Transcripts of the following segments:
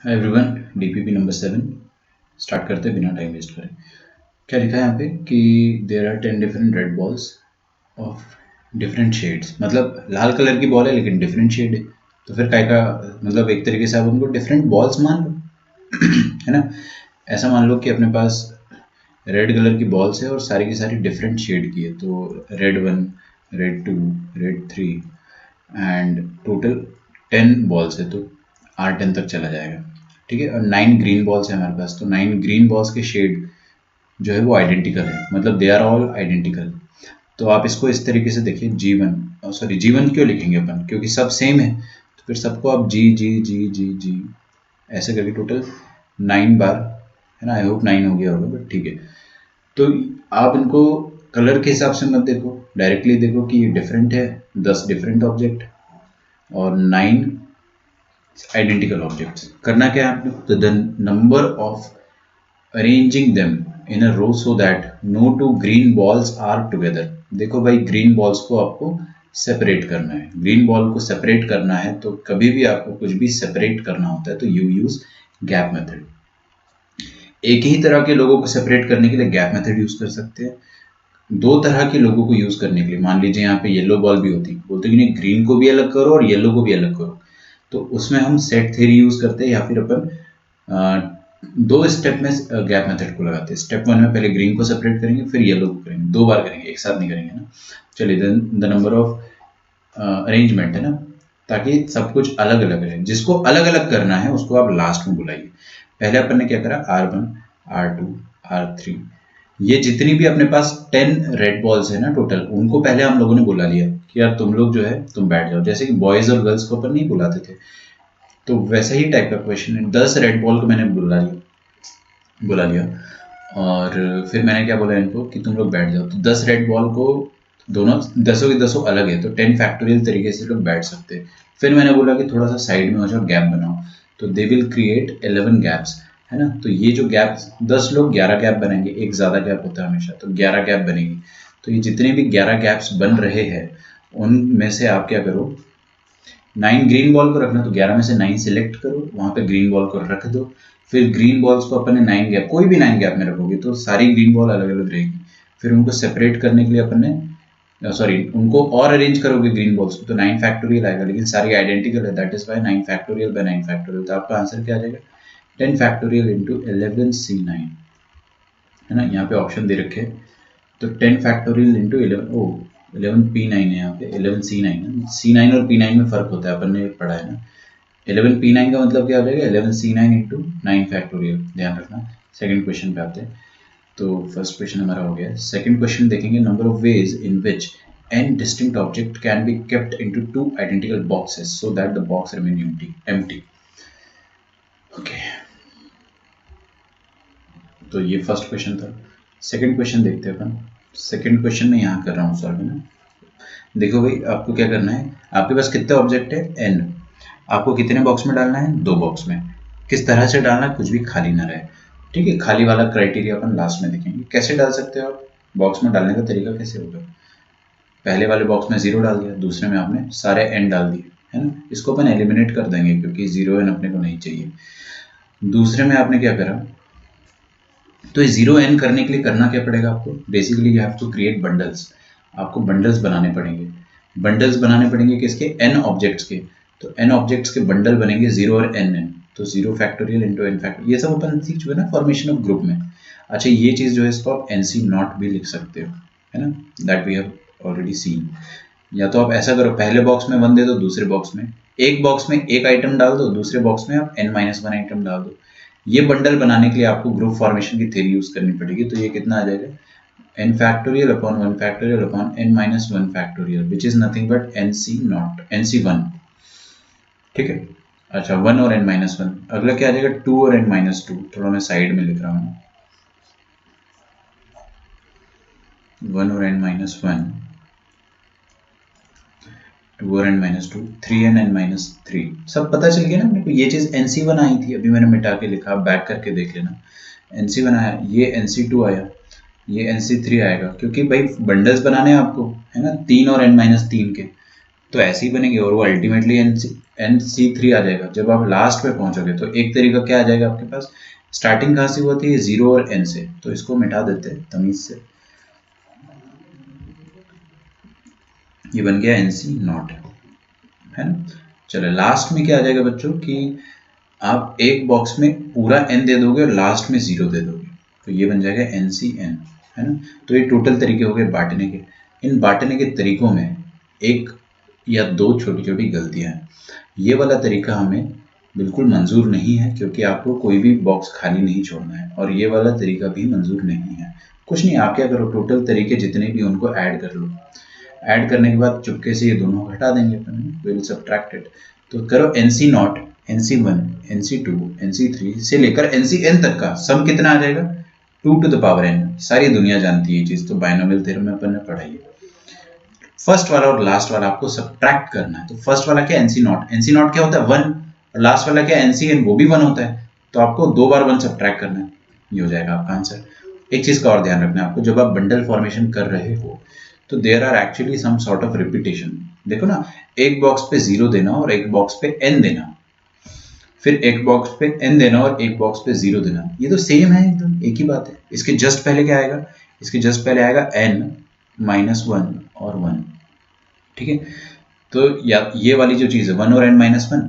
Hi everyone, DPP number 7 start करते हैं बिना टाइम वेस्ट करें। क्या लिखा है यहाँ पे कि there are 10 different red balls of different shades. मतलब लाल कलर की बॉल है लेकिन डिफरेंट शेड है, तो फिर काय का मतलब एक तरीके से आप उनको डिफरेंट बॉल्स मान लो है ना। ऐसा मान लो कि अपने पास रेड कलर की बॉल्स है और सारी की सारी डिफरेंट शेड की है, तो red 1, red 2, red 3 and total 10 balls है, तो R10 तक चला जाएगा। ठीक है, और 9 ग्रीन बॉल्स है हमारे पास, तो 9 ग्रीन बॉल्स के शेड जो है वो आइडेंटिकल है, मतलब दे आर ऑल आइडेंटिकल। तो आप इसको इस तरीके से देखिए, G1, सॉरी G1 क्यों लिखेंगे अपन, क्योंकि सब सेम है, तो फिर सबको आप जी जी जी जी जी ऐसे करके टोटल 9 बार, है ना। आई होप 9 हो गया होगा, बट ठीक है। तो आप इनको कलर के हिसाब से मत देखो, डायरेक्टली देखो कि ये डिफरेंट है, 10 डिफरेंट ऑब्जेक्ट और 9 आइडेंटिकल ऑब्जेक्ट्स। करना क्या है आपने, तो the number of arranging them in a row so that no two green balls are together. देखो भाई, ग्रीन बॉल्स को आपको सेपरेट करना है, ग्रीन बॉल को सेपरेट करना है, तो कभी भी आपको कुछ भी सेपरेट करना होता है तो यू यूज गैप मेथड। एक ही तरह के लोगों को सेपरेट करने के लिए गैप मेथड यूज कर सकते हैं, दो तरह के लोगों को यूज करने के लिए, मान लीजिए यहाँ पे येलो बॉल भी होती, बोलते कि नहीं ग्रीन को भी अलग करो और येलो को भी अलग करो, तो उसमें हम सेट थ्योरी यूज करते हैं, या फिर अपन दो स्टेप में गैप मेथड को लगाते हैं। स्टेप 1 में पहले ग्रीन को सेपरेट करेंगे, फिर येलो को करेंगे, 2 बार करेंगे, एक साथ नहीं करेंगे ना। चलिए, द नंबर ऑफ अरेंजमेंट है ना, ताकि सब कुछ अलग अलग है, जिसको अलग अलग करना है उसको आप लास्ट में बुलाइए। पहले अपन ने क्या करा, R1, R2, R3, ये जितनी भी अपने पास 10 रेड बॉल्स है ना टोटल, उनको पहले हम लोगों ने बुला लिया कि यार तुम लोग जो है तुम बैठ जाओ, जैसे कि बॉयज और गर्ल्स को अपन नहीं बुलाते थे, तो वैसा ही टाइप का क्वेश्चन है। 10 रेड बॉल को मैंने बुला लिया और फिर मैंने क्या बोला इनको कि तुम लोग बैठ जाओ, तो 10 रेड बॉल को दोनों दसों के दसों अलग है, तो 10 फैक्टोरियल तरीके से लोग बैठ सकते हैं। फिर मैंने बोला कि थोड़ा सा साइड में हो जाओ, गैप बनाओ, तो दे विल क्रिएट 11 गैप्स, है ना। तो ये जो गैप, 10 लोग 11 गैप बनाएंगे, एक ज़्यादा गैप होता है हमेशा, तो 11 गैप बनेगी। तो ये जितने भी 11 गैप्स बन रहे हैं उनमें से आप क्या करो, 9 ग्रीन बॉल को रखना, तो 11 में से 9 सिलेक्ट करो, वहां पे ग्रीन बॉल को रख दो। फिर ग्रीन बॉल्स को अपन ने 9 गैप, कोई भी 9 गैप में रखोगे तो सारी ग्रीन बॉल अलग अलग रहेगी। फिर उनको सेपरेट करने के लिए अपन ने, सॉरी, उनको और अरेंज करोगे ग्रीन बॉल्स को, तो 9 फैक्टोरियल आएगा, लेकिन सारी आइडेंटिकल है, that is why 9 factorial by 9 factorial. तो आपका आंसर क्या आ जाएगा, 10 फैक्टोरियल इंटू 11C9, है ना। यहाँ पे ऑप्शन दे रखे हैं, तो 10 फैक्टोरियल इंटू 11, ओ 11P9 है यहाँ पे, 11C9 है। C9 और P9 में फर्क होता है, अपन ने पढ़ा है ना। 11P9 का मतलब क्या हो जाएगा, 11C9 इंटू 9 फैक्टोरियल, ध्यान रखना। सेकंड क्वेश्चन पे आते हैं, तो फर्स्ट क्वेश्चन हमारा हो गया। सेकंड क्वेश्चन देखेंगे, number of ways in which n distinct object can be kept into two identical boxes so that the box remain empty. Okay, तो ये फर्स्ट क्वेश्चन था। सेकंड क्वेश्चन देखते हैं अपन। सेकंड क्वेश्चन में यहाँ कर रहा हूँ सॉल्व, है ना। देखो भाई, आपको क्या करना है, आपके पास कितने ऑब्जेक्ट है, n, आपको कितने बॉक्स में डालना है, 2 बॉक्स में। किस तरह से डालना है, कुछ भी खाली ना रहे, ठीक है। खाली वाला क्राइटेरिया अपन लास्ट में देखेंगे। कैसे डाल सकते हो आप, बॉक्स में डालने का तरीका कैसे होगा, पहले वाले बॉक्स में 0 डाल दिया, दूसरे में आपने सारे n डाल दिए, है ना। इसको अपन एलिमिनेट कर देंगे क्योंकि 0n अपने को नहीं चाहिए। दूसरे में आपने क्या करा, तो ये 0n करने के लिए करना क्या पड़ेगा आपको, basically you have to create bundles. आपको बंडल्स बनाने पड़ेंगे। बंडल्स बनाने पड़ेंगे किसके, n ऑब्जेक्ट्स के। तो n ऑब्जेक्ट्स के बंडल बनेंगे 0 और n, तो 0 फैक्टोरियल इंटू n फैक्टोरियल, ये सब अपन सीख चुके ना फॉर्मेशन ऑफ ग्रुप में। अच्छा, ये चीज़ जो है इसको आप NC नॉट भी लिख सकते हो, है ना, that we have already seen. या तो आप ऐसा करो, पहले बॉक्स में 1 दे दो, दूसरे बॉक्स में एक बॉक्स में एक आइटम डाल दो, दूसरे बॉक्स में आप n-1 आइटम डाल दो। ये बंडल बनाने के लिए आपको ग्रुप फॉर्मेशन की थ्योरी यूज करनी पड़ेगी, तो ये कितना आ जाएगा, n factorial upon 1 factorial upon n-1 factorial, which is nothing but NC not, NC1, ठीक है। अच्छा, 1 और n-1, अगला क्या आ जाएगा, 2 और n-2, थोड़ा मैं साइड में लिख रहा हूँ, 1 और n-1, 2 और n-2, 3 and n-3, सब पता चल गया ना अपने को। ये चीज़ NC1 आई थी, अभी मैंने मिटा के लिखा, बैक करके देख लेना। NC1 आया, ये NC2 आया, ये NC3 आएगा, क्योंकि भाई बंडल्स बनाने हैं आपको, है ना, 3 और n-3 के। तो ऐसे ही बनेंगे और वो अल्टीमेटली NC3 आ जाएगा। जब आप लास्ट पे पहुंचोगे तो एक तरीका क्या आ जाएगा आपके पास, स्टार्टिंग कहाँ से हुआ थी, 0 और n से, तो इसको मिटा देते हैं तमीज से, ये बन गया NC0, है ना। चलो लास्ट में क्या आ जाएगा बच्चों कि आप एक बॉक्स में पूरा n दे दोगे और लास्ट में 0 दे दोगे, तो ये बन जाएगा NCN, है ना। तो ये टोटल तरीके हो गए बांटने के। इन बांटने के तरीकों में एक या दो छोटी छोटी गलतियां हैं। ये वाला तरीका हमें बिल्कुल मंजूर नहीं है, क्योंकि आपको कोई भी बॉक्स खाली नहीं छोड़ना है, और ये वाला तरीका भी मंजूर नहीं है। कुछ नहीं, आप क्या करो, टोटल तरीके जितने भी उनको ऐड कर लो। ऐड करने के बाद चुपके से ये दोनों हटा देंगे अपन, वी विल सबट्रैक्ट इट। तो करो NC0, NC1, NC2, NC3 से लेकर NCN तक का सम कितना आ जाएगा, 2 to the power n। सारी दुनिया जानती है ये चीज, तो बाइनोमियल थ्योरम में अपन ने पढ़ाई है। फर्स्ट वाला और लास्ट वाला आपको सबट्रैक्ट करना है। तो फर्स्ट वाला क्या, NC0 क्या होता है 1, और लास्ट वाला क्या NCN, वो भी 1 होता है। तो आपको 2 बार 1 सबट्रैक्ट करना है, ये हो जाएगा आपका आंसर। एक चीज का और ध्यान रखना है आपको, जब आप बंडल फॉर्मेशन कर रहे हो तो there are actually some sort of repetition. देखो ना, एक बॉक्स पे 0 देना और एक बॉक्स पे n देना, फिर एक बॉक्स पे n देना और एक बॉक्स पे 0 देना, ये तो सेम है, एकदम एक ही बात है। इसके जस्ट पहले क्या आएगा, इसके जस्ट पहले आएगा n -1 और 1, ठीक है। तो या ये वाली जो चीज है 1 और n-1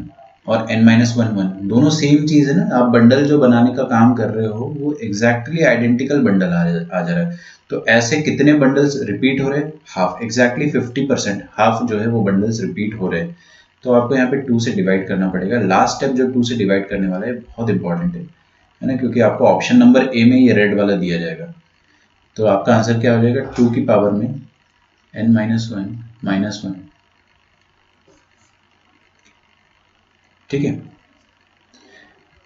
और n-1 दोनों सेम चीज है ना। आप बंडल जो बनाने का काम कर रहे हो वो एग्जैक्टली आइडेंटिकल बंडल आ जा रहा है। तो ऐसे कितने बंडल्स रिपीट हो रहे हैं, हाफ, एग्जैक्टली 50%, हाफ जो है वो बंडल्स रिपीट हो रहे हैं। तो आपको यहाँ पे 2 से डिवाइड करना पड़ेगा। लास्ट स्टेप जो 2 से डिवाइड करने वाला है बहुत इंपॉर्टेंट है ना, क्योंकि आपको ऑप्शन नंबर ए में ये रेड वाला दिया जाएगा। तो आपका आंसर क्या हो जाएगा, 2 की पावर में n-1 -1, ठीक है।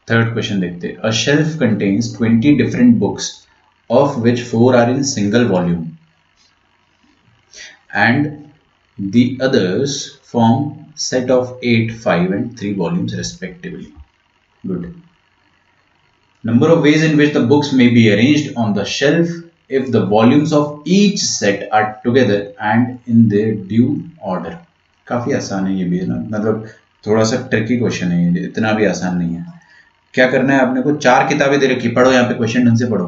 थर्ड क्वेश्चन देखते हैं। A shelf contains 20 different books of which 4 are in single volume and the others form set of 8, 5 and 3 volumes respectively. Good. Number of ways in which the books may be arranged on the shelf if the volumes of each set are together and in their due order. काफी आसान है ये भी, है ना, मतलब थोड़ा सा ट्रिकी क्वेश्चन है ये, इतना भी आसान नहीं है। क्या करना है आपने को, 4 किताबें दे रखी, पढ़ो यहाँ पे क्वेश्चन ढंग से पढ़ो।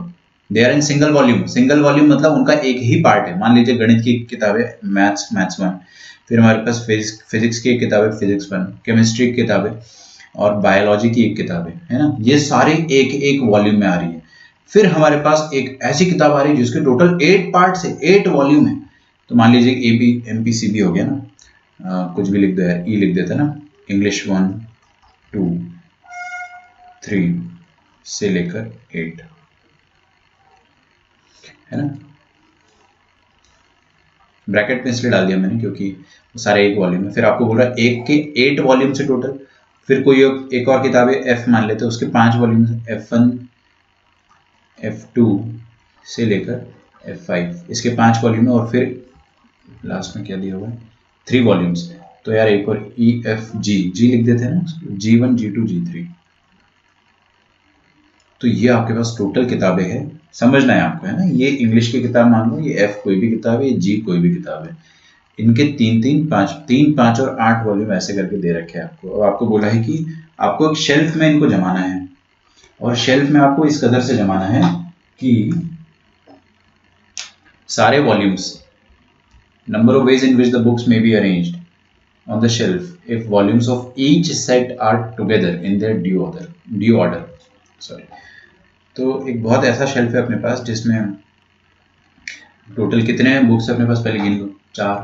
They are in single volume, single volume मतलब उनका एक ही पार्ट है। मान लीजिए गणित की किताबें मैथ्स 1, फिर हमारे पास फिजिक्स की एक किताब है फिजिक्स 1, केमिस्ट्री की किताब है और बायोलॉजी की एक किताब है ना। ये सारी एक एक वॉल्यूम में आ रही है। फिर हमारे पास एक ऐसी किताब आ रही है जिसके टोटल 8 पार्ट्स है, 8 वॉल्यूम है। तो मान लीजिए AP MPCB हो गया ना, कुछ भी लिख दो यार, ई लिख देता ना, इंग्लिश 1, 2, 3 से लेकर 8, है ना। ब्रैकेट में इसलिए डाल दिया मैंने क्योंकि वो सारे एक वॉल्यूम में। फिर आपको बोल रहा है एक के 8 वॉल्यूम से टोटल। फिर कोई एक और किताब है F मान लेते हैं, उसके 5 वॉल्यूम, F1, F2 से लेकर F5, इसके 5 वॉल्यूम है। और फिर लास्ट में क्या दिया हुआ है, 3 वॉल्यूम्स। तो यार एक और EFG, जी लिख देते हैं ना, G1, G2, G3। तो ये आपके पास टोटल किताबें हैं, समझना है आपको, है ना। ये इंग्लिश की किताब मान लो, ये F कोई भी किताब है, ये G कोई भी किताब है। इनके 3, 5 और 8 वॉल्यूम ऐसे करके दे रखे हैं आपको। और आपको बोला है कि आपको एक शेल्फ में इनको जमाना है, और शेल्फ में आपको इस कदर से जमाना है कि सारे volumes, number of ways in which the books may be arranged on the shelf if volumes of each set are together in their due order. Sorry. तो एक बहुत ऐसा शेल्फ है अपने पास जिसमें टोटल कितने बुक्स अपने पास, पहले गिन लो, 4,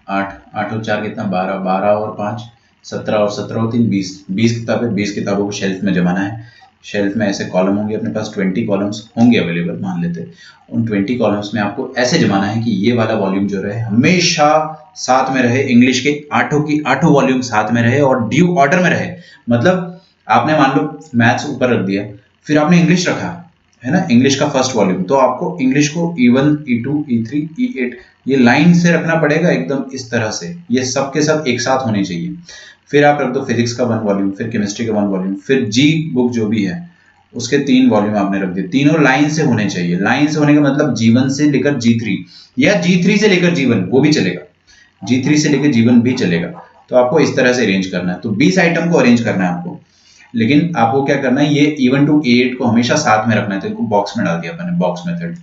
8, 8 और 4 कितना, 12, 12 और 5 17 और 17 और 3 20, 20 किताबें, 20 किताबों को शेल्फ में जमाना है। शेल्फ में ऐसे कॉलम होंगे अपने पास, 20 कॉलम्स होंगे अवेलेबल मान लेते हैं। उन 20 कॉलम्स में आपको ऐसे जमाना है कि ये वाला वॉल्यूम जो रहे हमेशा साथ में रहे, इंग्लिश के 8 वॉल्यूम साथ में रहे और ड्यू ऑर्डर में रहे। मतलब आपने मान लो मैथ्स ऊपर रख दिया, फिर आपने इंग्लिश रखा, है ना, इंग्लिश का फर्स्ट वॉल्यूम, तो आपको इंग्लिश को E1, E2, E3, E8 ये लाइन से रखना पड़ेगा एकदम इस तरह से, ये सब के सब एक साथ होने चाहिए। फिर आप रख दो फिजिक्स का 1 वॉल्यूम, फिर केमिस्ट्री का 1 वॉल्यूम, फिर जी बुक जो भी है उसके 3 वॉल्यूम आपने रख दिए, तीनों लाइन से होने चाहिए। लाइन से होने का मतलब G1 से लेकर G3 या G3 से लेकर G1 वो भी चलेगा, G3 से लेकर G1 भी चलेगा। तो आपको इस तरह से अरेंज करना है। तो 20 आइटम को अरेंज करना है आपको, लेकिन आपको क्या करना है, ये E1 to E8 को हमेशा साथ में रखना है। तो इनको बॉक्स में डाल दिया अपन ने, बॉक्स मेथड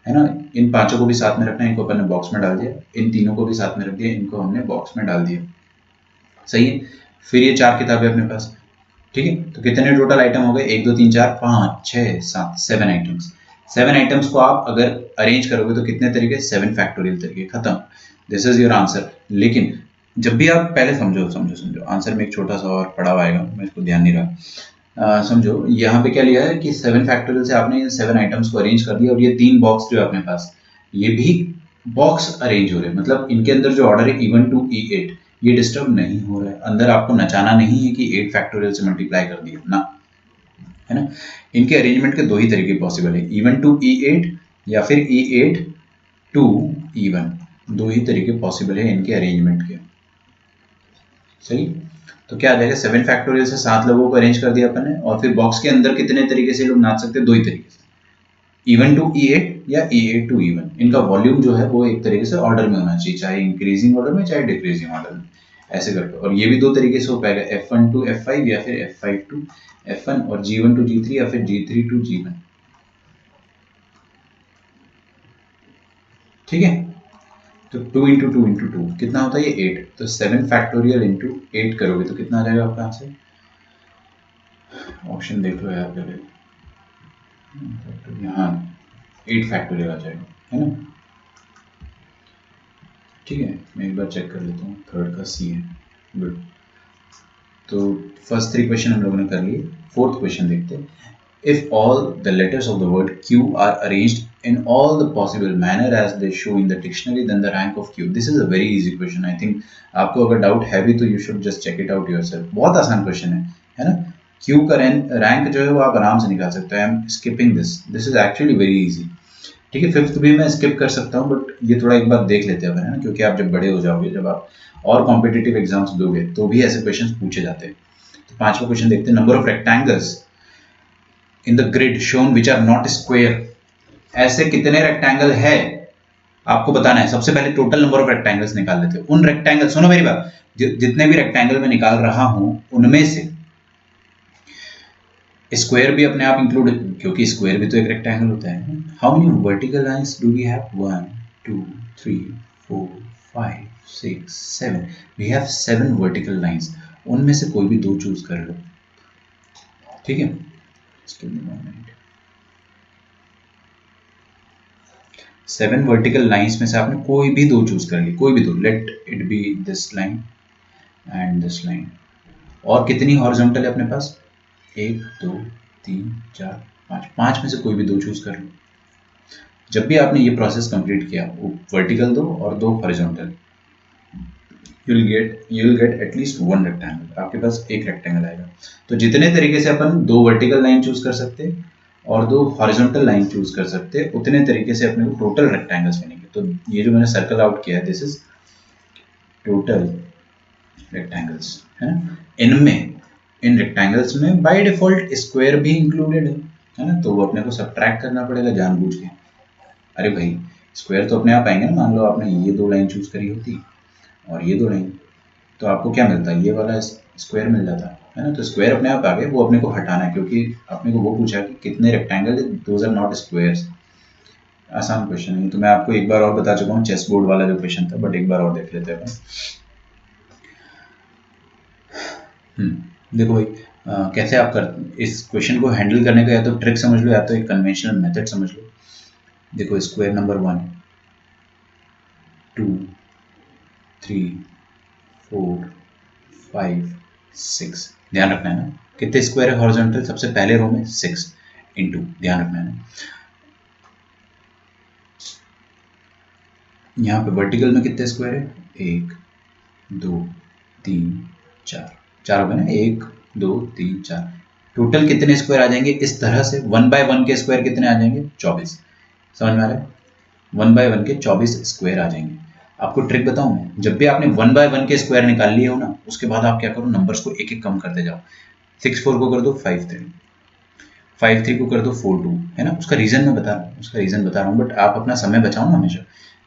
है ना। इन पांचों को भी साथ में रखना है, इनको अपन ने बॉक्स में डाल दिया। इन तीनों को भी साथ में रख दिया, इनको हमने बॉक्स में डाल दिया। सही है। फिर ये 4 किताबें अपने पास, ठीक है। तो कितने टोटल आइटम हो गए, 1 2 3 4 5 6 7 7 आइटम्स। 7 आइटम्स को आप अगर अरेंज करोगे तो कितने तरीके, 7 फैक्टोरियल तरीके, खत्म। This is your answer. लेकिन जब भी आप पहले समझो आंसर में एक छोटा सा और पड़ा हुआ आएगा, मेरे को ध्यान नहीं रहा। समझो यहाँ पे क्या लिया है कि 7 फैक्टोरियल से आपने 7 आइटम्स को अरेंज कर दिया, और ये 3 बॉक्स जो है अपने पास, ये भी बॉक्स अरेंज हो रहे हैं। मतलब इनके अंदर जो ऑर्डर है E1 to E8 ये डिस्टर्ब नहीं हो रहा है। अंदर आपको नचाना नहीं है कि 8 फैक्टोरियल से मल्टीप्लाई कर दिया ना, है ना। इनके अरेंजमेंट के दो ही तरीके पॉसिबल है, E1 to E8 या फिर E8 to E1, दो ही तरीके पॉसिबल है इनके अरेंजमेंट के। सही। तो क्या आ जाएगा, 7 फैक्टोरियल से 7 लोगों को अरेंज कर दिया अपन ने, और फिर बॉक्स के अंदर कितने तरीके से लोग नाच सकते हैं, दो ही तरीके से, E1 to E8 या E8 to E1। इनका वॉल्यूम जो है वो एक तरीके से ऑर्डर में होना चाहिए, चाहे इंक्रीजिंग ऑर्डर में चाहे डिक्रीजिंग ऑर्डर में, ऐसे करके। और ये भी दो तरीके से हो पाएगा, F1 to F5 या फिर F5 to F1, और G1 to G3 या फिर G3 to G1। ठीक है। तो 2 इंटू 2 इंटू 2 कितना होता है, ये 8। तो 7 फैक्टोरियल इंटू 8 करोगे तो कितना आ जाएगा आपका आंसर। ऑप्शन देख लो यार पहले, यहाँ 8 फैक्टोरियल आ जाएगा, है ना। ठीक है, मैं एक बार चेक कर लेता हूँ, थर्ड का सी है, गुड। तो फर्स्ट 3 क्वेश्चन हम लोगों ने कर लिए। फोर्थ क्वेश्चन देखते हैं। If all the letters of the word Q are arranged in all the possible manner as they show in the dictionary, then the rank of Q. This is a very easy question. I think आपको अगर doubt है भी तो you should just check it out yourself. बहुत आसान question है ना। Q का रैंक जो है वो आप आराम से निकाल सकते हैं। I am skipping this. This is actually very easy. ठीक है, फिफ्थ भी मैं स्किप कर सकता हूँ, बट ये थोड़ा एक बार देख लेते हैं, है ना, क्योंकि आप जब बड़े हो जाओगे, जब आप और कॉम्पिटिटिव एग्जाम्स दोगे तो भी ऐसे क्वेश्चन पूछे जाते हैं। तो पांचवा क्वेश्चन देखते हैं। Number of rectangles in the grid shown which are not square. ऐसे कितने रेक्टेंगल है आपको बताना है। सबसे पहले टोटल नंबर ऑफ रेक्टेंगल्स निकाल लेते हैं। उन रेक्टेंगल, सुनो मेरी बात, जितने भी रेक्टेंगल मैं निकाल रहा हूं उनमें से स्क्वायर भी अपने आप इंक्लूड, क्योंकि स्क्वायर भी तो एक रेक्टेंगल होता है। How many vertical lines do we have, 1 2 3 4 5 6 7, we have 7 vertical lines. उनमें से कोई भी दो चूज कर लो, ठीक है। 7 वर्टिकल लाइंस में से आपने कोई भी दो चूज कर ली, कोई भी दो। Let it be this line and this line. और कितनी हॉरिजॉन्टल है अपने पास, 1 2 3 4 5, 5 में से कोई भी दो चूज कर लो। जब भी आपने ये प्रोसेस कंप्लीट किया, वर्टिकल दो और दो horizontal, you will get at least 1 rectangle. आपके पास एक रेक्टेंगल आएगा। तो जितने तरीके से अपन दो वर्टिकल लाइन चूज कर सकते और दो हॉरिजॉन्टल लाइन चूज कर सकते, उतने तरीके से अपने को टोटल रेक्टेंगल्स बनेंगे। तो ये जो मैंने सर्कल आउट किया है, दिस इज टोटल रेक्टेंगल्स, है ना। इनमें, इन रेक्टेंगल्स में बाय डिफॉल्ट स्क्वायर भी इंक्लूडेड है ना। तो वो अपने को सब्ट्रैक्ट करना पड़ेगा जानबूझ के। अरे भाई, स्क्वायर तो अपने आप आएंगे ना। मान लो आपने ये दो लाइन चूज करी होती और ये दो लाइन, तो आपको क्या मिलता है, ये वाला स्क्वायर मिल जाता है ना। तो स्क्वायर अपने आप आ गए, वो अपने को हटाना है, क्योंकि अपने को वो पूछा कि कितने rectangle, those are not squares. आसान क्वेश्चन है। तो मैं आपको एक बार और बता चुका हूँ, चेस बोर्ड वाला जो क्वेश्चन था, बट एक बार और देख लेते हैं। देखो भाई, कैसे आप कर इस क्वेश्चन को हैंडल करने का, या तो ट्रिक समझ लो या तो एक कन्वेंशनल मेथड समझ लो। देखो, स्क्वायर नंबर 1 2 3 4 5 6, ध्यान रखना है ना कितने स्क्वायर है हॉरिजॉन्टल, सबसे पहले रो में 6 इंटू, ध्यान रखना है ना। यहाँ पे वर्टिकल में कितने स्क्वायर है, 1 2 3 4, 4 हो गए ना, 1 2 3 4। टोटल कितने स्क्वायर आ जाएंगे इस तरह से, 1 बाय 1 के स्क्वायर कितने आ जाएंगे, 24। समझ में आ रहा है, 1 बाय 1 के 24 स्क्वायर आ जाएंगे। आपको ट्रिक बताऊं मैं, जब भी आपने 1 बाय 1 के स्क्वायर निकाल लिए हो ना, उसके बाद आप क्या करो, नंबर्स को एक एक कम करते जाओ। 6 4 को कर दो 5 3, 5 3 को कर दो 4 2, है ना। उसका रीजन मैं बता रहा हूँ, बट आप अपना समय बचाओ ना हमेशा।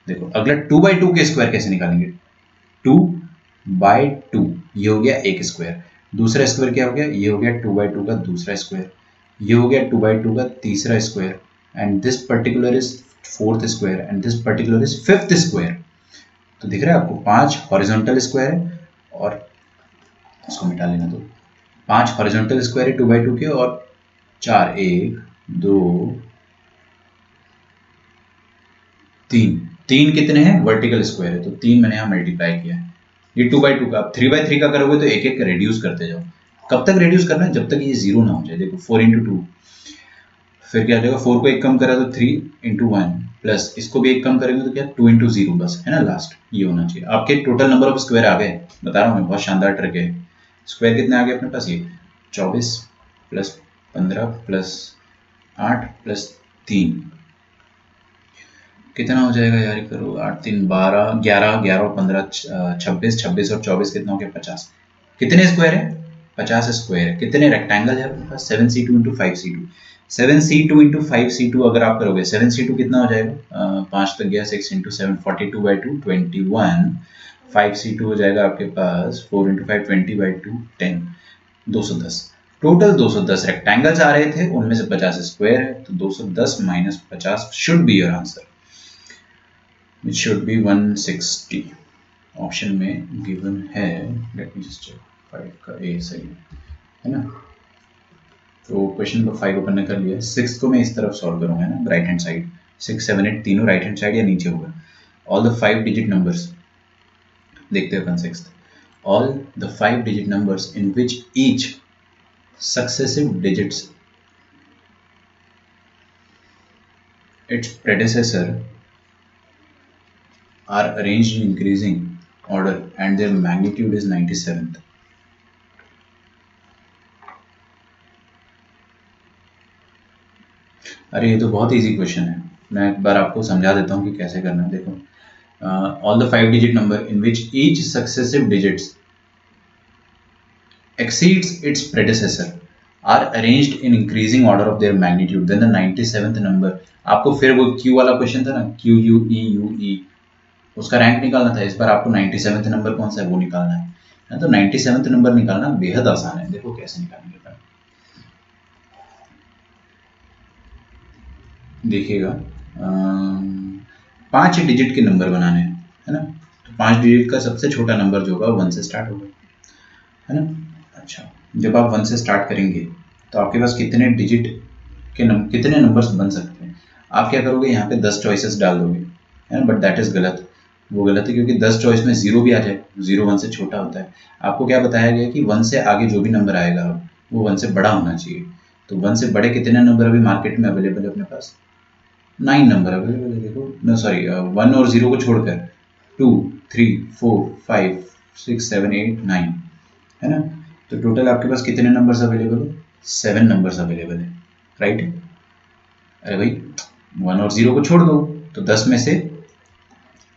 देखो, अगला 2 बाई 2 के स्क्वायर कैसे निकालेंगे, 2/2, ये हो गया एक स्क्वायर। दूसरा स्क्वायर क्या हो गया, ये हो गया 2/2 का दूसरा स्क्वायर, ये हो गया 2/2 का तीसरा square, and this particular is fourth square, and this particular is fifth square. तो दिख रहा है आपको 5 हॉरिजॉन्टल स्क्वायर है, और इसको मिटा लेना दो। 5 हॉरिजॉन्टल स्क्वायर है 2/2 के, और 4, 1 2 3, 3 कितने हैं वर्टिकल स्क्वायर है, तो 3 मैंने यहाँ मल्टीप्लाई किया है। ये 2/2 का, 3/3 का करोगे तो एक एक रिड्यूस करते जाओ। कब तक रिड्यूस करना है, जब तक ये जीरो ना हो जाए। देखो 4 × 2, फिर क्या हो जाएगा, 4 को एक कम करा तो 3 × 1, प्लस इसको भी एक कम करेंगे तो क्या 2 × 0, बस है ना, लास्ट ये होना चाहिए। आपके टोटल नंबर ऑफ स्क्वायर आ गए, बता रहा हूँ मैं, बहुत शानदार ट्रिक है। स्क्वायर कितने आ गए अपने पास, ये 24 + 15 + 8 + 3, कितना हो जाएगा यार, करो 8 3 12, 11 11 और 15 26, 26 और 24 कितना हो गया 50। कितने स्क्वायर है, 50 स्क्वायर है। कितने रेक्टेंगल है अपने पास, 7c2 × 5c2, 7c2 × 5c2 अगर आप करोगे, 7c2 कितना हो जाएगा, 5 तक गया, 6 × 7 42/2 21, 5c2 हो जाएगा आपके पास 4 × 5 20/2 10, 210। टोटल 210 रेक्टेंगल्स आ रहे थे, उनमें से 50 स्क्वायर है, तो 210 - 50 should be your answer, which should be 160 option में गिवन है। लेट मी जस्ट चेक, 5 का ए सही है ना। तो क्वेश्चन नंबर 5 अपन ने कर लिया। 6 को मैं इस तरफ सॉल्व करूंगा ना, राइट हैंड साइड, 6 7 8 तीनों राइट हैंड साइड या नीचे होगा। ऑल द 5 डिजिट नंबर्स, देखते हैं अपन 6th, all the 5 digit numbers in which each successive digits its predecessor are arranged in increasing order and their magnitude is 97th. अरे ये तो बहुत इजी क्वेश्चन है, मैं एक बार आपको समझा देता हूँ कि कैसे करना है। देखो, all the 5 digit number in which each successive digits exceeds its predecessor are arranged in increasing order of their magnitude, then the 97th number, आपको फिर वो Q वाला क्वेश्चन था ना, Q U E U E, उसका rank निकालना था। इस बार आपको 97th नंबर कौन सा है वो निकालना है। तो 97th नंबर निकालना बेहद आसान है, देखो कैसे निकालेंगे। देखिएगा, 5 डिजिट के नंबर बनाने हैं, है ना। तो 5 डिजिट का सबसे छोटा नंबर जो होगा 1 से स्टार्ट होगा, है ना। अच्छा, जब आप 1 से स्टार्ट करेंगे तो आपके पास कितने डिजिट के कितने नंबर्स बन सकते हैं। आप क्या करोगे, यहाँ पे 10 चॉइसेस डाल दोगे, है ना, बट दैट इज गलत। वो गलत है क्योंकि 10 चॉइस में 0 भी आ जाए, 0 1 से छोटा होता है। आपको क्या बताया गया कि 1 से आगे जो भी नंबर आएगा वो 1 से बड़ा होना चाहिए। तो 1 से बड़े कितने नंबर अभी मार्केट में अवेलेबल है अपने पास, 9 नंबर अवेलेबल है। देखो नो सॉरी, 1 और 0 को छोड़कर 2 3 4 5 6 7 8 9, है ना। तो टोटल आपके पास कितने नंबर्स अवेलेबल है, 7 नंबर्स अवेलेबल है, राइट। अरे भाई 1 और 0 को छोड़ दो तो 10 में से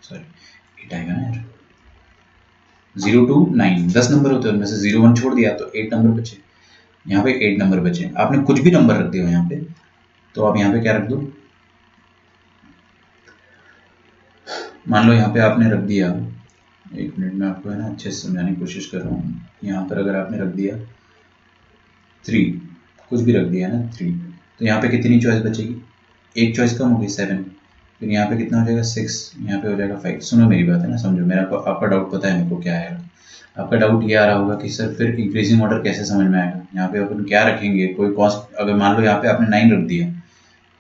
सॉरी 8 आएगा ना यार, 0 to 9 10 नंबर होते हैं, उनमें से 0 1 छोड़ दिया तो 8 नंबर बचे। यहाँ पे 8 नंबर बचे, आपने कुछ भी नंबर रख दिया यहाँ पे, तो आप यहाँ पे क्या रख दो, मान लो यहाँ पे आपने रख दिया, एक मिनट में आपको है ना अच्छे से समझाने की कोशिश कर रहा हूँ। यहाँ पर अगर आपने रख दिया 3, कुछ भी रख दिया ना 3, तो यहाँ पे कितनी चॉइस बचेगी, एक चॉइस कम होगी 7, फिर यहाँ पे कितना हो जाएगा 6, यहाँ पे हो जाएगा 5। सुनो मेरी बात है ना, समझो मेरा, आपका डाउट पता है मेरे को क्या आएगा। आपका डाउट ये आ रहा होगा कि सर फिर इंक्रीजिंग ऑर्डर कैसे समझ में आएगा, यहाँ पे अपन क्या रखेंगे, कोई कॉस्ट, अगर मान लो यहाँ पे आपने 9 रख दिया,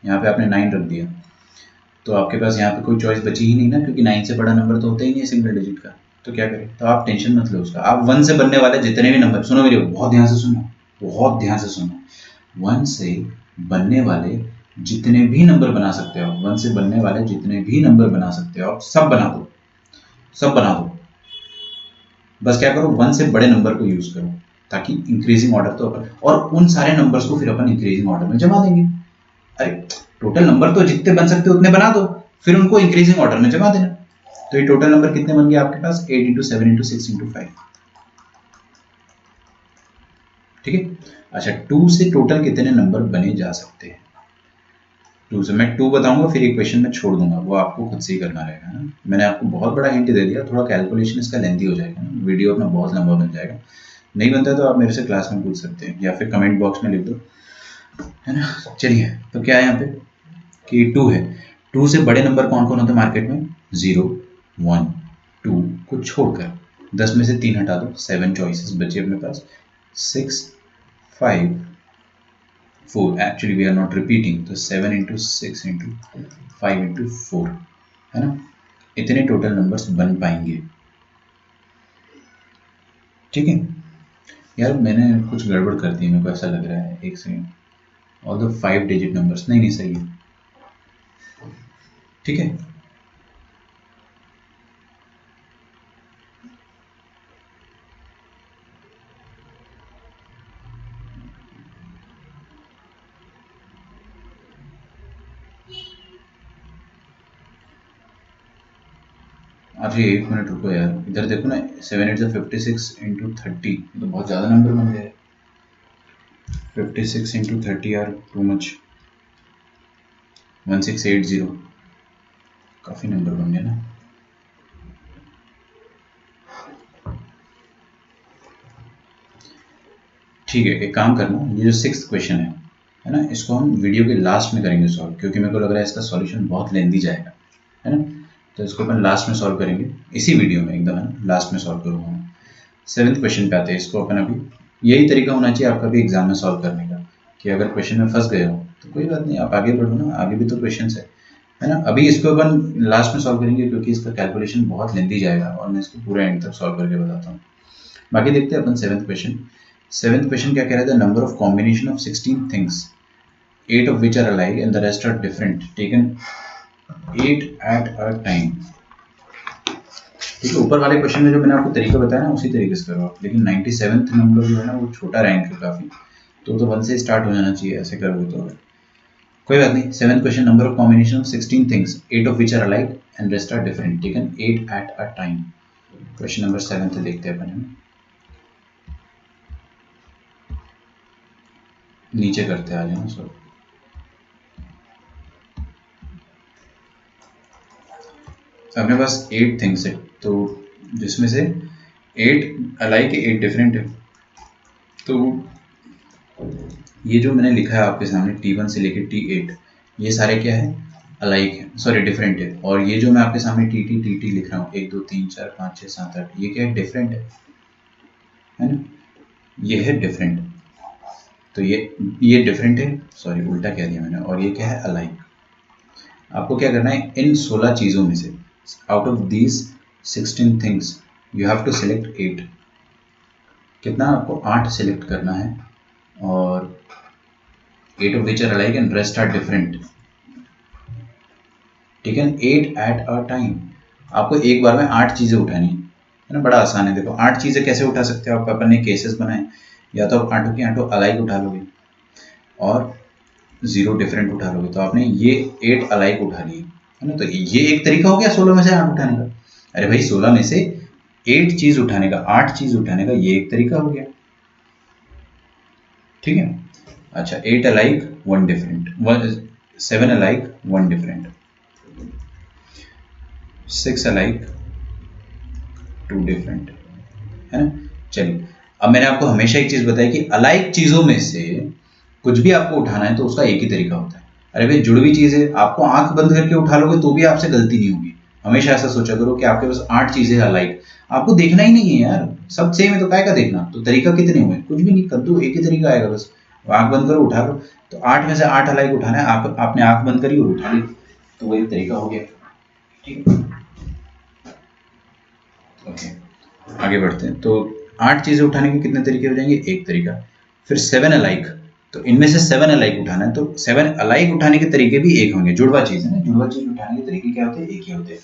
यहाँ पे आपने 9 रख दिया, तो आपके पास यहाँ पे कोई चॉइस बची ही नहीं ना, क्योंकि 9 से बड़ा नंबर तो होता ही नहीं है सिंगल डिजिट का। तो क्या करें, तो आप टेंशन मत लो उसका, आप 1 से बनने वाले जितने भी नंबर, सुनो मेरी बहुत ध्यान से सुनो, बहुत ध्यान से सुनो, 1 से बनने वाले जितने भी नंबर बना सकते हो, 1 से बनने वाले जितने भी नंबर बना सकते हो आप सब बना दो, सब बना दो। बस क्या करो, 1 से बड़े नंबर को यूज करो, ताकि इंक्रीजिंग ऑर्डर तो अपन, और उन सारे नंबर्स को फिर अपन इंक्रीजिंग ऑर्डर में जमा देंगे। अरे टोटल नंबर तो जितने बन सकते हो उतने बना दो, फिर उनको इंक्रीजिंग ऑर्डर में जमा देना। तो ये टोटल नंबर कितने बन गए आपके पास, 8 × 7 × 6 × 5, ठीक है। अच्छा, 2 से टोटल कितने नंबर बने जा सकते हैं, 2 से मैं 2 बताऊंगा, फिर एक क्वेश्चन में छोड़ दूंगा, वो आपको खुद से ही करना रहेगा ना। मैंने आपको बहुत बड़ा हिंट दे दिया, थोड़ा कैलकुलेशन इसका लेंथी हो जाएगा ना, वीडियो अपना बहुत लंबा बन जाएगा। नहीं बनता है तो आप मेरे से क्लास में पूछ सकते हैं या फिर कमेंट बॉक्स में लिख दो, है ना। चलिए, तो क्या है यहाँ पे कि 2 है। 2 से बड़े नंबर कौन कौन होते हैं मार्केट में? 0, 1, 2 को छोड़कर 10 में से 3 हटा दो, 7 चॉइसेस बचे अपने पास। 6, 5, 4, actually we are not repeating, तो 7 इंटू 6 इंटू 5 इंटू 4, है ना। इतने टोटल नंबर्स बन पाएंगे, ठीक है। यार मैंने कुछ गड़बड़ कर दी, मेरे को ऐसा लग रहा है, एक second. All the 5 digit numbers, नहीं सही है, ठीक है। आप ये 1 मिनट रुको यार, इधर देखो ना, 7 8 56 इंटू 30, तो बहुत ज़्यादा नंबर बन गए। 56 इंटू 30 आर टू मच, 1680, काफ़ी नंबर बन गए ना। ठीक है, एक काम करना, ये जो 6th क्वेश्चन है ना, इसको हम वीडियो के लास्ट में करेंगे सॉल्व, क्योंकि मेरे को लग रहा है इसका सॉल्यूशन बहुत लेंदी जाएगा, है ना। तो इसको अपन लास्ट में सॉल्व करेंगे, इसी वीडियो में एकदम, है ना, लास्ट में सॉल्व करूँगा मैं। 7th क्वेश्चन पे आते हैं, इसको अपन अभी, यही तरीका होना चाहिए आपका भी एग्जाम में सॉल्व करने का, कि अगर क्वेश्चन में फंस गए हो तो कोई बात नहीं, आप आगे बढ़ो ना, आगे भी तो क्वेश्चन है ना। अभी इसको अपन लास्ट में सॉल्व करेंगे, क्योंकि इसका कैलकुलेशन बहुत लेंदी जाएगा और मैं इसको पूरा एंड तक सॉल्व करके बताता हूँ। बाकी देखते हैं अपन 7th क्वेश्चन। 7th क्वेश्चन क्या कह रहा था? Number of combination of 16 things, 8 of which are alike and the rest are different, taken 8 at a time। ठीक है, ऊपर वाले क्वेश्चन में जो मैंने आपको तरीका बताया ना, उसी तरीके से करो आप, लेकिन 97th नंबर जो है ना, वो छोटा रैंक है काफ़ी, तो 1 से स्टार्ट हो जाना चाहिए, ऐसे करोगे तो। कोई बात नहीं। 7th question, number of combination of 16 things, 8 of which are alike and rest are different, taken 8 at a time। Question number 7 देखते हैं अपन, नीचे करते आ जाना सब। अपने पास 8 थिंग्स है, तो जिसमें से 8 अलाइक है, 8 डिफरेंट है। तो ये जो मैंने लिखा है आपके सामने, T1 से लेकर T8, ये सारे क्या है? अलाइक है, सॉरी डिफरेंट है। और ये जो मैं आपके सामने TT लिख रहा हूँ, 1 2 3 4 5 6 7 8, ये क्या है? डिफरेंट है ना। ये है डिफरेंट, तो ये डिफरेंट है, सॉरी उल्टा कह दिया मैंने। और ये क्या है? अलाइक। आपको क्या करना है, इन 16 चीज़ों में से, out of these 16 things, you have to select 8। कितना? आपको 8 सिलेक्ट करना है, और 8 of which are alike and rest are different, ठीक है। 8 at a time। आपको एक बार में 8 चीज़ें उठानी है ना, बड़ा आसान है। देखो 8 चीज़ें कैसे उठा सकते हो आप, अपन ने केसेस बनाए, या तो आप आठों की आठों अलाइक उठा लोगे और 0 डिफरेंट उठा लोगे, तो आपने ये 8 अलाइक उठा लिए, है ना। तो ये एक तरीका हो गया 16 में से 8 उठाने का। अरे भाई, 16 में से 8 चीज़ उठाने का, 8 चीज़ उठाने का, ये एक तरीका हो गया, ठीक है। अच्छा, 8 alike 1 different, 7 alike 1 different, 6 alike 2 different, है ना। चलिए, अब मैंने आपको हमेशा एक चीज़ बताई कि अलाइक चीज़ों में से कुछ भी आपको उठाना है तो उसका एक ही तरीका होता है। अरे भाई, जुड़वी चीज़ है, आपको आंख बंद करके उठा लोगे तो भी आपसे गलती नहीं होगी। हमेशा ऐसा सोचा करो कि आपके पास 8 चीज़ें अलाइक, आपको देखना ही नहीं है यार, सब सेम है तो काय का देखना। तो तरीका कितने हुए? कुछ भी नहीं, कद्दू एक ही तरीका आएगा बस, आंख बंद करो उठा लो। तो 8 में से 8 अलाइक उठाना है, आपने आंख बंद करी और उठा ली, तो वही तरीका हो गया, ठीक है। ओके, आगे बढ़ते हैं। तो 8 चीज़ें उठाने के कितने तरीके हो जाएंगे? एक तरीका। फिर 7 अलाइक, तो इनमें से 7 अलाइक उठाना है, तो 7 अलाइक उठाने के तरीके भी एक होंगे। जुड़वा चीज़ है ना, जुड़वा चीज़ उठाने के तरीके क्या होते हैं? एक ही होते हैं।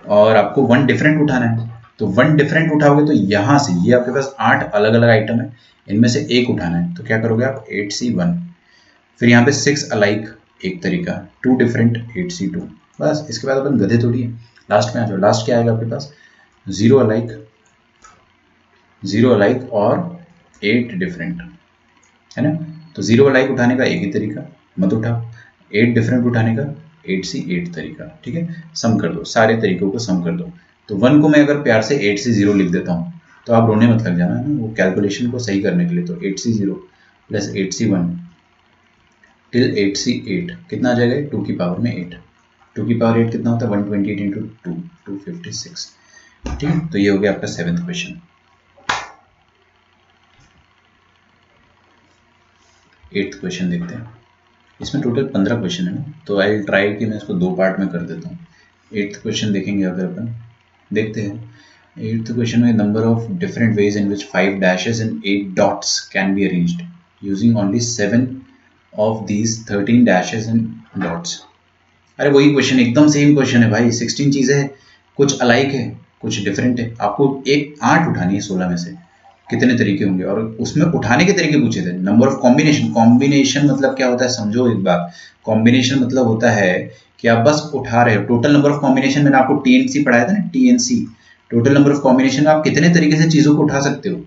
और आपको 1 डिफरेंट उठाना है, तो 1 डिफरेंट उठाओगे तो यहाँ से ये आपके पास 8 अलग अलग आइटम है, इनमें से एक उठाना है, तो क्या करोगे आप? 8C1। फिर यहाँ पे 6 अलाइक एक तरीका, 2 डिफरेंट 8C2। बस, इसके बाद अपन गधे थोड़ी है। लास्ट में आ जाओ, लास्ट क्या आएगा आपके पास? 0 अलाइक, 0 अलाइक और 8 डिफरेंट, है ना। तो 0 अलाइक उठाने का एक ही तरीका, मत उठाओ। 8 डिफरेंट उठाने का 8C 8 तरीका, ठीक है। सम कर दो, सारे तरीकों को सम कर दो। तो 1 को मैं अगर प्यार से 8C 0 लिख देता हूँ तो आप रोने मत लग जाना है ना, वो कैलकुलेशन को सही करने के लिए। तो 8C 0 plus 8C 1 till 8C 8 कितना आ जाएगा, 2 की पावर में 8। 2 की पावर 8 कितना होता है, 128 इंटू 2, 256, ठीक है। तो ये हो गया आपका 7th क्वेश्चन। 8th क्वेश्चन देखते हैं। इसमें टोटल 15 क्वेश्चन है ना, तो आई ट्राई कि मैं इसको 2 पार्ट में कर देता हूँ। 8th क्वेश्चन देखेंगे अगर अपन, देखते हैं। 8th क्वेश्चन में number of different ways in which 5 dashes and 8 dots can be arranged using only 7 of these 13 dashes and dots. अरे वही क्वेश्चन, एकदम सेम क्वेश्चन है भाई। 16 चीज़ें है, कुछ अलाइक है कुछ डिफरेंट है। आपको 8 उठानी है 16 में से, कितने तरीके होंगे, और उसमें उठाने के तरीके पूछे थे। नंबर ऑफ कॉम्बिनेशन, कॉम्बिनेशन मतलब क्या होता है समझो एक बार। कॉम्बिनेशन मतलब होता है कि आप बस उठा रहे हो। टोटल नंबर ऑफ कॉम्बिनेशन मैंने आपको टीएनसी पढ़ाया था ना, TNC, total number of combination, आप कितने तरीके से चीज़ों को उठा सकते हो।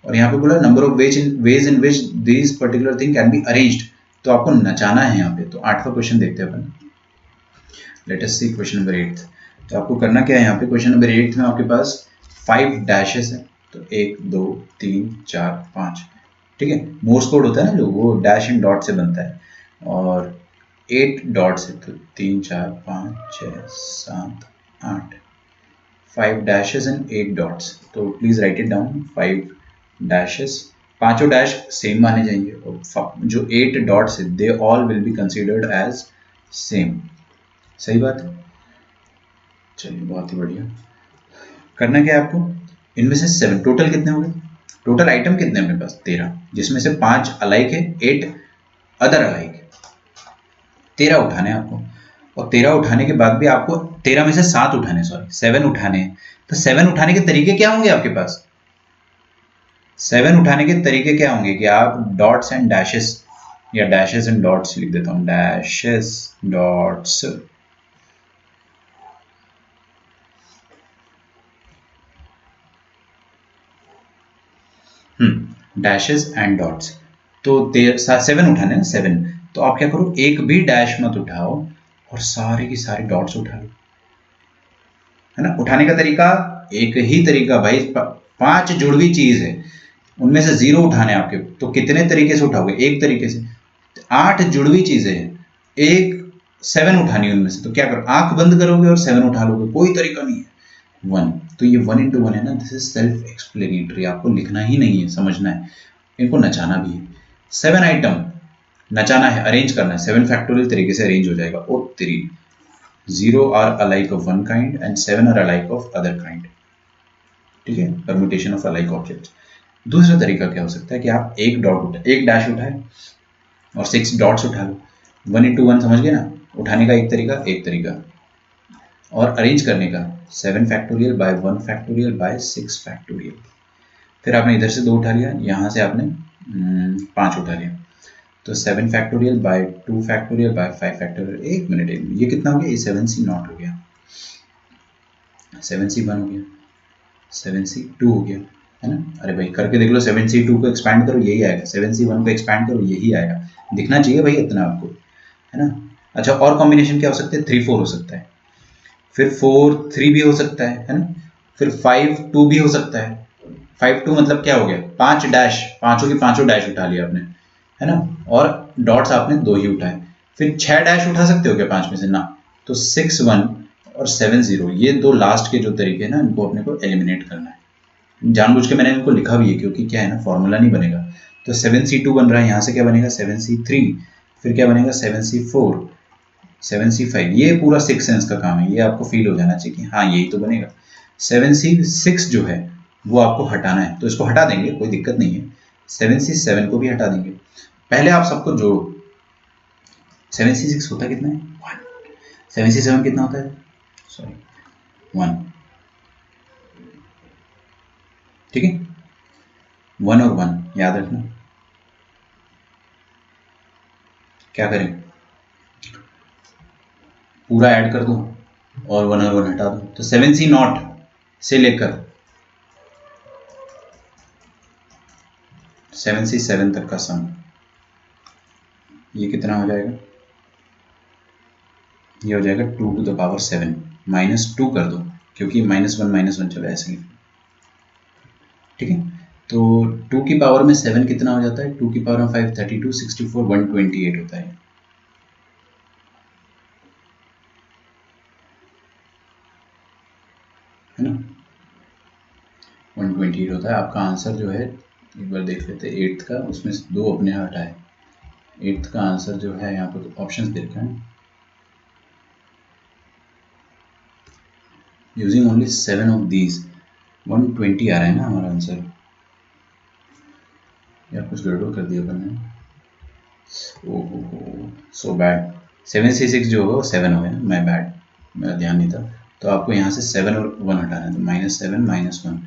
और यहाँ पे बोला number of ways in which this particular thing can be arranged, तो आपको नचाना है यहाँ पे। तो 8वां क्वेश्चन देखते हैं अपन। लेट अस सी क्वेश्चन नंबर 8। तो आपको करना क्या है यहाँ पे, क्वेश्चन नंबर 8 में आपके पास 5 डैशेस है। तो 1 2 3 4 5, ठीक है। मोर्स कोड होता है ना जो, वो डैश एंड डॉट से बनता है। और 8 डॉट्स है, तो 3 4 5 6 7 8, 5 डैशेस एंड 8 डॉट्स। तो please write it down. 5 dashes, पांचों डैश सेम माने जाएंगे, और जो 8 डॉट्स है they all will be considered as same. सही बात है, चलिए बहुत ही बढ़िया। करना क्या है आपको, इनमें से 7, टोटल कितने हो गए, टोटल आइटम कितने अपने पास 13, जिसमें से 5 अलाइक है 8 अदर अलाइक है। 13 उठाने आपको, और 13 उठाने के बाद भी आपको 13 में से 7 उठाने, सॉरी 7 उठाने। तो 7 उठाने के तरीके क्या होंगे आपके पास, 7 उठाने के तरीके क्या होंगे कि आप डॉट्स एंड डैशेस, या डैशेस एंड डॉट्स लिख देता हूं, dashes dots, dashes and dots. तो 7 उठाने ना, 7। तो आप क्या करो, एक भी डैश मत उठाओ और सारे की सारी डॉट्स उठा लो, है ना। उठाने का तरीका एक ही तरीका भाई, 5 जुड़वी चीज है, उनमें से 0 उठाने आपके। तो कितने तरीके से उठाओगे, एक तरीके से। 8 जुड़वी चीजें हैं, एक 7 उठानी उनमें से। तो क्या करो, आंख बंद करोगे और 7 उठा लोगे, कोई तरीका नहीं है। 1, तो ये 1 into 1 है ना, दिस इज सेल्फ एक्सप्लेनेटरी, आपको लिखना ही नहीं है, समझना है, इनको नचाना भी है। 7 आइटम नचाना है, अरेंज करना है, 7 फैक्टोरियल तरीके से अरेंज हो जाएगा। और 3 0 are alike of one kind and 7 are alike of other kind, ठीक है, परम्यूटेशन ऑफ अलाइक ऑब्जेक्ट्स। दूसरा तरीका क्या हो सकता है कि आप एक डैश उठाए और 6 डॉट्स उठा लो। 1 into 1 समझ गए ना, उठाने का एक तरीका, और अरेंज करने का 7 factorial by 1 factorial by 6 factorial. फिर आपने इधर से 2 उठा लिया, यहाँ से आपने 5 उठा लिया। तो 7 factorial by 2 factorial by 5 factorial. एक मिनट, ये कितना हो गया, ये 7C नॉट हो गया, 7C 1 हो गया, 7C 2 हो गया, है ना। अरे भाई करके देख लो, 7C 2 को एक्सपैंड करो यही आएगा, 7C 1 को एक्सपैंड करो यही आएगा, दिखना चाहिए भाई इतना आपको, है ना। अच्छा, और कॉम्बिनेशन क्या हो सकते हैं, 3 4 हो सकता है, फिर 4 3 भी हो सकता है ना। फिर 5 2 भी हो सकता है। 5 2 मतलब क्या हो गया, 5 डैश, पांचों की पांचों डैश उठा लिया आपने, है ना। और डॉट्स आपने 2 ही उठाए। फिर 6 डैश उठा सकते हो क्या 5 में से, ना। तो 6 1 और 7 0, ये 2 लास्ट के जो तरीके हैं ना, इनको अपने को एलिमिनेट करना है। जानबूझ के मैंने इनको लिखा भी है, क्योंकि क्या है ना, फॉर्मूला नहीं बनेगा। तो 7C 2 बन रहा है, यहाँ से क्या बनेगा 7C 3, फिर क्या बनेगा 7C 4, 7C 5। ये पूरा 6 सेंस का काम है, ये आपको फील हो जाना चाहिए कि हाँ यही तो बनेगा। 7C 6 जो है वो आपको हटाना है, तो इसको हटा देंगे, कोई दिक्कत नहीं है। 7C 7 को भी हटा देंगे। पहले आप सबको जोड़ो। 7C 6 होता कितना है, 1। 7C 7 कितना होता है, सॉरी 1, ठीक है। 1 और 1 याद रखना। क्या करें, पूरा ऐड कर दो और 1 और 1 हटा दो। तो 7C नॉट से लेकर 7C 7 तक का सम, ये कितना हो जाएगा, ये हो जाएगा 2 to the power 7, -2 कर दो क्योंकि -1 चला ऐसे ही, ठीक है। तो 2 की पावर में 7 कितना हो जाता है, 2 की पावर में 5 32 64 128 होता है ना, 128 होता है आपका आंसर जो है। एक बार देख लेते हैं एट्थ का, उसमें से 2 अपने हटाए, एट्थ का आंसर जो है यहाँ पर ऑप्शंस दे रखे हैं, यूजिंग ओनली 7 ऑफ दीज 120 आ रहा है ना हमारा आंसर, या कुछ गड़बड़ कर दिया अपन ने, ओहो सो बैड। 7 से 6 जो होगा वो 7 हो गया, मैं बैड, मेरा ध्यान नहीं था। तो आपको यहाँ से 7 और 1 हटाना है, तो -7 -1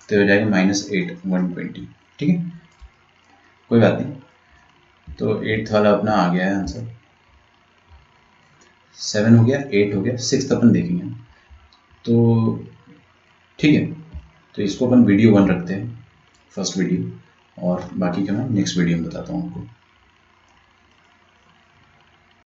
तो हो जाएगा -8 120, ठीक है, कोई बात नहीं। तो एट्थ वाला अपना आ गया है आंसर, 7 हो गया, 8 हो गया, 6 अपन देखेंगे। तो ठीक है, तो इसको अपन वीडियो 1 रखते हैं, फर्स्ट वीडियो, और बाकी का मैं नेक्स्ट वीडियो में बताता हूँ आपको।